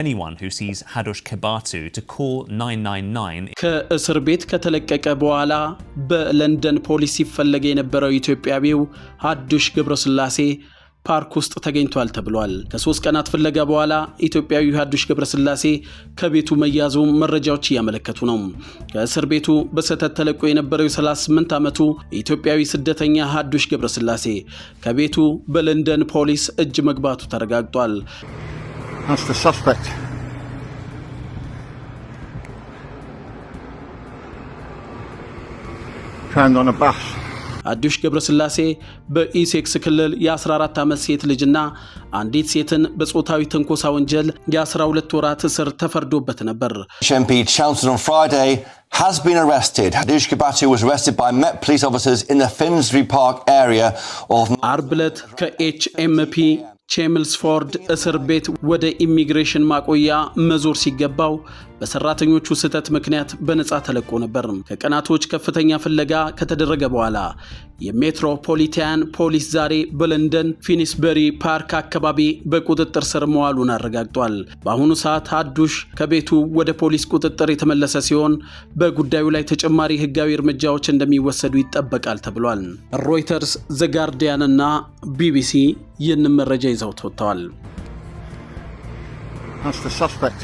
Anyone who sees Hadush Kebatu to call 999 ከእስር ቤት ከተለቀቀ በኋላ በለንደን ፖሊስ ሲፈለግ የነበረው ኢትዮጵያዊው ሀዱሽ ገብረስላሴ ፓርክ ውስጥ ተገኝቷል ተብሏል። ከ3 ቀናት ፍለጋ በኋላ ኢትዮጵያዊው ሀዱሽ ገብረስላሴ ከቤቱ መያዙ መረጃዎች ያመለከቱ ነው። ከእስር ቤቱ በሰተት ተለቆ የነበረው 38 ዓመቱ ኢትዮጵያዊ ስደተኛ ሀዱሽ ገብረስላሴ ከቤቱ በለንደን ፖሊስ እጅ መግባቱ ተረጋግጧል። That's the suspect. Found on a bus. ሀዱሽ ገብረስላሴ በኢሴክስ ክልል የ14 ዓመት ሴት ልጅና አንዲት ሴትን በጾታዊ ትንኮሳ ወንጀል የ12 ወራት እስር ተፈርዶበት ነበር። MP Chelmsford on Friday has been arrested. Hadush Kebatu was arrested by Met police officers in the Finsbury Park area of አርብ ዕለት ከኤችኤምፒ ቼምልስፎርድ እስር ቤት ወደ ኢሚግሬሽን ማቆያ መዞር ሲገባው በሰራተኞቹ ስህተት ምክንያት በነፃ ተለቆ ነበር። ከቀናቶች ከፍተኛ ፍለጋ ከተደረገ በኋላ የሜትሮፖሊታን ፖሊስ ዛሬ በለንደን ፊኒስበሪ ፓርክ አካባቢ በቁጥጥር ስር መዋሉን አረጋግጧል። በአሁኑ ሰዓት ሀዱሽ ከቤቱ ወደ ፖሊስ ቁጥጥር የተመለሰ ሲሆን በጉዳዩ ላይ ተጨማሪ ህጋዊ እርምጃዎች እንደሚወሰዱ ይጠበቃል ተብሏል። ሮይተርስ፣ ዘ ጋርዲያን እና ቢቢሲ ይህንን መረጃ ይዘው ወጥተዋል። That's the suspect.